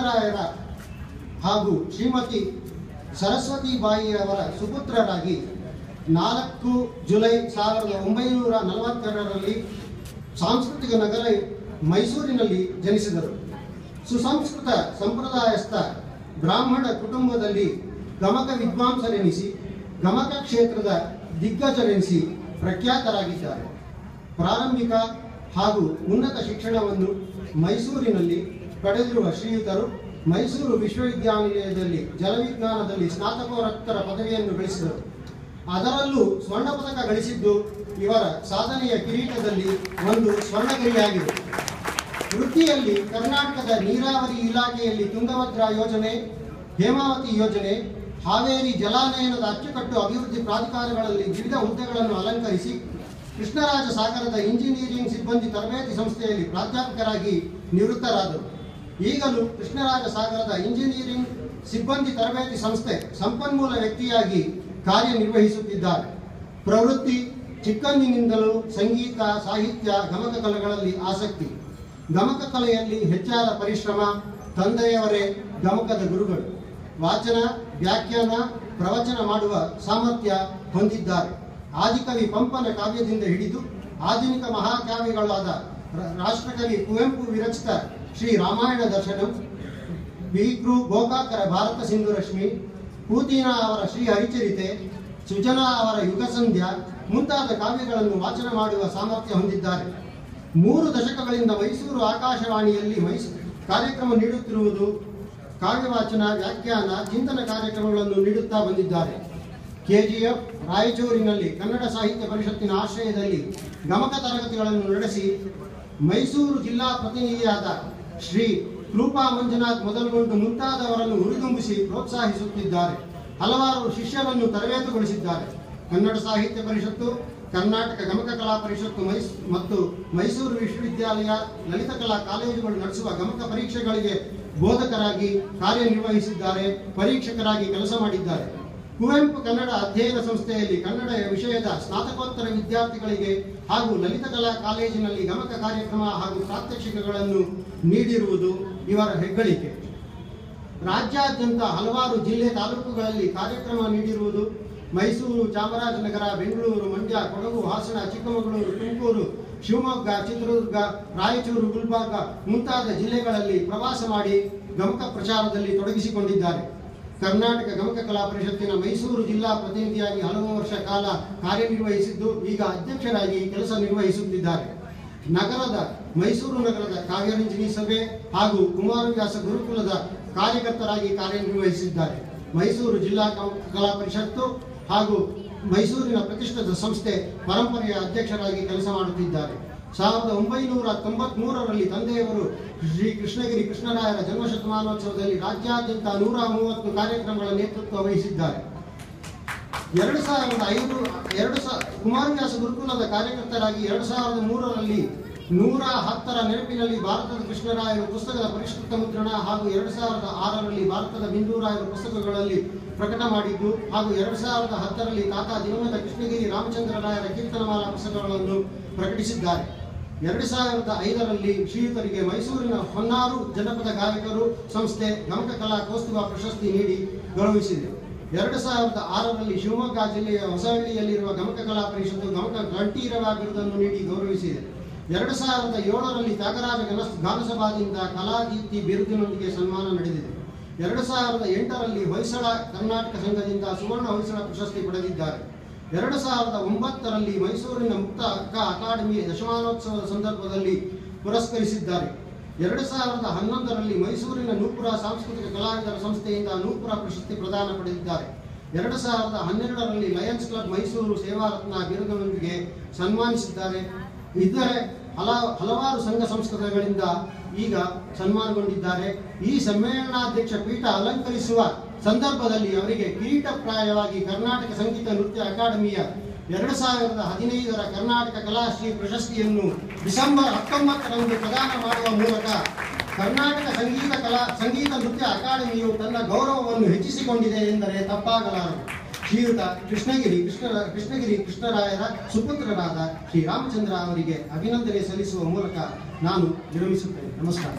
ಕೃಷ್ಣರಾಯರ ಹಾಗೂ ಶ್ರೀಮತಿ ಸರಸ್ವತಿ ಬಾಯಿಯವರ ಸುಪುತ್ರರಾಗಿ 4 ಜುಲೈ 1942ರಲ್ಲಿ ಸಾಂಸ್ಕೃತಿಕ ನಗರ ಮೈಸೂರಿನಲ್ಲಿ ಜನಿಸಿದರು. ಸುಸಂಸ್ಕೃತ ಸಂಪ್ರದಾಯಸ್ಥ ಬ್ರಾಹ್ಮಣ ಕುಟುಂಬದಲ್ಲಿ ಗಮಕ ವಿದ್ವಾಂಸರೆನಿಸಿ ಗಮಕ ಕ್ಷೇತ್ರದ ದಿಗ್ಗಜರೆನಿಸಿ ಪ್ರಖ್ಯಾತರಾಗಿದ್ದಾರೆ. ಪ್ರಾರಂಭಿಕ ಹಾಗೂ ಉನ್ನತ ಶಿಕ್ಷಣವನ್ನು ಮೈಸೂರಿನಲ್ಲಿ ಪಡೆದಿರುವ ಶ್ರೀಯುತರು ಮೈಸೂರು ವಿಶ್ವವಿದ್ಯಾನಿಲಯದಲ್ಲಿ ಜಲವಿಜ್ಞಾನದಲ್ಲಿ ಸ್ನಾತಕೋತ್ತರ ಪದವಿಯನ್ನು ಗಳಿಸಿದರು. ಅದರಲ್ಲೂ ಸ್ವರ್ಣ ಪದಕ ಗಳಿಸಿದ್ದು ಇವರ ಸಾಧನೆಯ ಕಿರೀಟದಲ್ಲಿ ಒಂದು ಸ್ವರ್ಣಗಿರಿಯಾಗಿದೆ. ವೃತ್ತಿಯಲ್ಲಿ ಕರ್ನಾಟಕದ ನೀರಾವರಿ ಇಲಾಖೆಯಲ್ಲಿ ತುಂಗಭದ್ರಾ ಯೋಜನೆ, ಹೇಮಾವತಿ ಯೋಜನೆ, ಹಾವೇರಿ ಜಲಾನಯನದ ಅಚ್ಚುಕಟ್ಟು ಅಭಿವೃದ್ಧಿ ಪ್ರಾಧಿಕಾರಗಳಲ್ಲಿ ವಿವಿಧ ಹುದ್ದೆಗಳನ್ನು ಅಲಂಕರಿಸಿ ಕೃಷ್ಣರಾಜ ಸಾಗರದ ಇಂಜಿನಿಯರಿಂಗ್ ಸಿಬ್ಬಂದಿ ತರಬೇತಿ ಸಂಸ್ಥೆಯಲ್ಲಿ ಪ್ರಾಧ್ಯಾಪಕರಾಗಿ ನಿವೃತ್ತರಾದರು. ಈಗಲೂ ಕೃಷ್ಣರಾಜ ಸಾಗರದ ಇಂಜಿನಿಯರಿಂಗ್ ಸಿಬ್ಬಂದಿ ತರಬೇತಿ ಸಂಸ್ಥೆ ಸಂಪನ್ಮೂಲ ವ್ಯಕ್ತಿಯಾಗಿ ಕಾರ್ಯನಿರ್ವಹಿಸುತ್ತಿದ್ದಾರೆ. ಪ್ರವೃತ್ತಿ ಚಿಕ್ಕಂದಿನಿಂದಲೂ ಸಂಗೀತ, ಸಾಹಿತ್ಯ, ಗಮಕ ಕಲೆಗಳಲ್ಲಿ ಆಸಕ್ತಿ. ಗಮಕ ಕಲೆಯಲ್ಲಿ ಹೆಚ್ಚಾದ ಪರಿಶ್ರಮ. ತಂದೆಯವರೇ ಗಮಕದ ಗುರುಗಳು. ವಾಚನ, ವ್ಯಾಖ್ಯಾನ, ಪ್ರವಚನ ಮಾಡುವ ಸಾಮರ್ಥ್ಯ ಹೊಂದಿದ್ದಾರೆ. ಆದಿಕವಿ ಪಂಪನ ಕಾವ್ಯದಿಂದ ಹಿಡಿದು ಆಧುನಿಕ ಮಹಾಕಾವ್ಯಗಳಾದ ರಾಷ್ಟ್ರಕವಿ ಕುವೆಂಪು ವಿರಚಿತ ಶ್ರೀ ರಾಮಾಯಣ ದರ್ಶನಂ, ಬಿ.ಕೃ. ಗೋಕಾಕರ ಭಾರತ ಸಿಂಧು ರಶ್ಮಿ, ಪೂತಿನ ಅವರ ಶ್ರೀ ಹರಿಚರಿತೆ, ಸುಜನಾ ಅವರ ಯುಗಸಂಧ್ಯಾ ಮುಂತಾದ ಕಾವ್ಯಗಳನ್ನು ವಾಚನ ಮಾಡುವ ಸಾಮರ್ಥ್ಯ ಹೊಂದಿದ್ದಾರೆ. 3 ದಶಕಗಳಿಂದ ಮೈಸೂರು ಆಕಾಶವಾಣಿಯಲ್ಲಿ ಕಾರ್ಯಕ್ರಮ ನೀಡುತ್ತಿರುವುದು. ಕಾವ್ಯವಾಚನ, ವ್ಯಾಖ್ಯಾನ, ಚಿಂತನ ಕಾರ್ಯಕ್ರಮಗಳನ್ನು ನೀಡುತ್ತಾ ಬಂದಿದ್ದಾರೆ. KGF ರಾಯಚೂರಿನಲ್ಲಿ ಕನ್ನಡ ಸಾಹಿತ್ಯ ಪರಿಷತ್ತಿನ ಆಶ್ರಯದಲ್ಲಿ ಗಮಕ ತರಗತಿಗಳನ್ನು ನಡೆಸಿ ಮೈಸೂರು ಜಿಲ್ಲಾ ಪ್ರತಿನಿಧಿಯಾದ ಶ್ರೀ ಕೃಪಾ ಮಂಜುನಾಥ್ ಮೊದಲುಗೊಂಡು ಮುಂತಾದವರನ್ನು ಹುರಿದುಂಬಿಸಿ ಪ್ರೋತ್ಸಾಹಿಸುತ್ತಿದ್ದಾರೆ. ಹಲವಾರು ಶಿಷ್ಯರನ್ನು ತರಬೇತುಗೊಳಿಸಿದ್ದಾರೆ. ಕನ್ನಡ ಸಾಹಿತ್ಯ ಪರಿಷತ್ತು, ಕರ್ನಾಟಕ ಗಮಕ ಕಲಾ ಪರಿಷತ್ತು ಮತ್ತು ಮೈಸೂರು ವಿಶ್ವವಿದ್ಯಾಲಯ ಲಲಿತ ಕಲಾ ಕಾಲೇಜುಗಳು ನಡೆಸುವ ಗಮಕ ಪರೀಕ್ಷೆಗಳಿಗೆ ಬೋಧಕರಾಗಿ ಕಾರ್ಯನಿರ್ವಹಿಸಿದ್ದಾರೆ. ಪರೀಕ್ಷಕರಾಗಿ ಕೆಲಸ ಮಾಡಿದ್ದಾರೆ. ಕುವೆಂಪು ಕನ್ನಡ ಅಧ್ಯಯನ ಸಂಸ್ಥೆಯಲ್ಲಿ ಕನ್ನಡ ವಿಷಯದ ಸ್ನಾತಕೋತ್ತರ ವಿದ್ಯಾರ್ಥಿಗಳಿಗೆ ಹಾಗೂ ಲಲಿತ ಕಲಾ ಕಾಲೇಜಿನಲ್ಲಿ ಗಮಕ ಕಾರ್ಯಕ್ರಮ ಹಾಗೂ ಪ್ರಾತ್ಯಕ್ಷಿಕೆಗಳನ್ನು ನೀಡಿರುವುದು ಇವರ ಹೆಗ್ಗಳಿಕೆ. ರಾಜ್ಯಾದ್ಯಂತ ಹಲವಾರು ಜಿಲ್ಲೆ, ತಾಲೂಕುಗಳಲ್ಲಿ ಕಾರ್ಯಕ್ರಮ ನೀಡಿರುವುದು. ಮೈಸೂರು, ಚಾಮರಾಜನಗರ, ಬೆಂಗಳೂರು, ಮಂಡ್ಯ, ಕೊಡಗು, ಹಾಸನ, ಚಿಕ್ಕಮಗಳೂರು, ತುಮಕೂರು, ಶಿವಮೊಗ್ಗ, ಚಿತ್ರದುರ್ಗ, ರಾಯಚೂರು, ಗುಲ್ಬರ್ಗ ಮುಂತಾದ ಜಿಲ್ಲೆಗಳಲ್ಲಿ ಪ್ರವಾಸ ಮಾಡಿ ಗಮಕ ಪ್ರಚಾರದಲ್ಲಿ ತೊಡಗಿಸಿಕೊಂಡಿದ್ದಾರೆ. ಕರ್ನಾಟಕ ಗಮಕ ಕಲಾ ಪರಿಷತ್ತಿನ ಮೈಸೂರು ಜಿಲ್ಲಾ ಪ್ರತಿನಿಧಿಯಾಗಿ ಹಲವು ವರ್ಷ ಕಾಲ ಕಾರ್ಯನಿರ್ವಹಿಸಿದ್ದು ಈಗ ಅಧ್ಯಕ್ಷರಾಗಿ ಕೆಲಸ ನಿರ್ವಹಿಸುತ್ತಿದ್ದಾರೆ. ಮೈಸೂರು ನಗರದ ಕಾವ್ಯರಂಜನಿ ಸಭೆ ಹಾಗೂ ಕುಮಾರವ್ಯಾಸ ಗುರುಕುಲದ ಕಾರ್ಯಕರ್ತರಾಗಿ ಕಾರ್ಯನಿರ್ವಹಿಸಿದ್ದಾರೆ. ಮೈಸೂರು ಜಿಲ್ಲಾ ಕಲಾ ಪರಿಷತ್ತು ಹಾಗೂ ಮೈಸೂರಿನ ಪ್ರತಿಷ್ಠಿತ ಸಂಸ್ಥೆ ಪರಂಪರೆಯ ಅಧ್ಯಕ್ಷರಾಗಿ ಕೆಲಸ ಮಾಡುತ್ತಿದ್ದಾರೆ. 1993ರಲ್ಲಿ ತಂದೆಯವರು ಶ್ರೀ ಕೃಷ್ಣಗಿರಿ ಕೃಷ್ಣರಾಯರ ಜನ್ಮಶತಮಾನೋತ್ಸವದಲ್ಲಿ ರಾಜ್ಯಾದ್ಯಂತ 130 ಕಾರ್ಯಕ್ರಮಗಳ ನೇತೃತ್ವ ವಹಿಸಿದ್ದಾರೆ. 2005 ಕುಮಾರವ್ಯಾಸ ಗುರುಕುಲದ ಕಾರ್ಯಕರ್ತರಾಗಿ 2003ರಲ್ಲಿ 110ರ ನೆನಪಿನಲ್ಲಿ ಭಾರತದ ಕೃಷ್ಣರಾಯರು ಪುಸ್ತಕದ ಪರಿಷ್ಕೃತ ಮುದ್ರಣ ಹಾಗೂ 2006ರಲ್ಲಿ ಭಾರತದ ಬಿಂದೂರಾಯರು ಪುಸ್ತಕಗಳಲ್ಲಿ ಪ್ರಕಟ ಮಾಡಿದ್ದು ಹಾಗೂ 2010ರಲ್ಲಿ ತಾತ ದಿವಂಗತ ಕೃಷ್ಣಗಿರಿ ರಾಮಚಂದ್ರರಾಯರ ಕೀರ್ತನಮಾಲಾ ಪುಸ್ತಕಗಳನ್ನು ಪ್ರಕಟಿಸಿದ್ದಾರೆ. 2005ರಲ್ಲಿ ಶ್ರೀಯುತರಿಗೆ ಮೈಸೂರಿನ ಹೊನ್ನಾರು ಜನಪದ ಗಾಯಕರು ಸಂಸ್ಥೆ ಗಮಕ ಕಲಾ ಕೌಸ್ತುಭ ಪ್ರಶಸ್ತಿ ನೀಡಿ ಗೌರವಿಸಿದೆ. 2006ರಲ್ಲಿ ಶಿವಮೊಗ್ಗ ಜಿಲ್ಲೆಯ ಹೊಸಹಳ್ಳಿಯಲ್ಲಿರುವ ಗಮಕ ಕಲಾ ಪರಿಷತ್ತು ಗಮಕ ಗಂಟೀರವ ಬಿರುದನ್ನು ನೀಡಿ ಗೌರವಿಸಿದೆ. 2007ರಲ್ಲಿ ತ್ಯಾಗರಾಜ ಗಾನಸಭಾದಿಂದ ಕಲಾದೀಪ್ತಿ ಬಿರುದಿನೊಂದಿಗೆ ಸನ್ಮಾನ ನಡೆದಿದೆ. 2008ರಲ್ಲಿ ಹೊಯ್ಸಳ ಕರ್ನಾಟಕ ಸಂಘದಿಂದ ಸುವರ್ಣ ಹೊಯ್ಸಳ ಪ್ರಶಸ್ತಿ ಪಡೆದಿದ್ದಾರೆ. 2009ರಲ್ಲಿ ಮೈಸೂರಿನ ಮುಕ್ತ ಅಕಾಡೆಮಿ ದಶಮಾನೋತ್ಸವದ ಸಂದರ್ಭದಲ್ಲಿ ಪುರಸ್ಕರಿಸಿದ್ದಾರೆ. 2011ರಲ್ಲಿ ಮೈಸೂರಿನ ನೂಪುರ ಸಾಂಸ್ಕೃತಿಕ ಕಲಾವಿದರ ಸಂಸ್ಥೆಯಿಂದ ನೂಪುರ ಪ್ರಶಸ್ತಿ ಪ್ರದಾನ ಪಡೆದಿದ್ದಾರೆ. 2012ರಲ್ಲಿ ಲಯನ್ಸ್ ಕ್ಲಬ್ ಮೈಸೂರು ಸೇವಾರತ್ನ ಬಿರುದಿನೊಂದಿಗೆ ಸನ್ಮಾನಿಸಿದ್ದಾರೆ. ಇತರೆ ಹಲವಾರು ಸಂಘ ಸಂಸ್ಥೆಗಳಿಂದ ಈಗ ಸನ್ಮಾನಗೊಂಡಿದ್ದಾರೆ. ಈ ಸಮ್ಮೇಳನಾಧ್ಯಕ್ಷ ಪೀಠ ಅಲಂಕರಿಸುವ ಸಂದರ್ಭದಲ್ಲಿ ಅವರಿಗೆ ಕಿರೀಟಪ್ರಾಯವಾಗಿ ಕರ್ನಾಟಕ ಸಂಗೀತ ನೃತ್ಯ ಅಕಾಡೆಮಿಯ 2015ರ ಕರ್ನಾಟಕ ಕಲಾಶ್ರೀ ಪ್ರಶಸ್ತಿಯನ್ನು ಡಿಸೆಂಬರ್ 19ರಂದು ಪ್ರದಾನ ಮಾಡುವ ಮೂಲಕ ಕರ್ನಾಟಕ ಸಂಗೀತ ನೃತ್ಯ ಅಕಾಡೆಮಿಯು ತನ್ನ ಗೌರವವನ್ನು ಹೆಚ್ಚಿಸಿಕೊಂಡಿದೆ ಎಂದರೆ ತಪ್ಪಾಗಲಾರದು. ಶ್ರೀಯುತ ಕೃಷ್ಣಗಿರಿ ಕೃಷ್ಣರಾಯರ ಸುಪುತ್ರರಾದ ಶ್ರೀ ರಾಮಚಂದ್ರ ಅವರಿಗೆ ಅಭಿನಂದನೆ ಸಲ್ಲಿಸುವ ಮೂಲಕ ನಾನು ವಿರಮಿಸುತ್ತೇನೆ. ನಮಸ್ಕಾರ.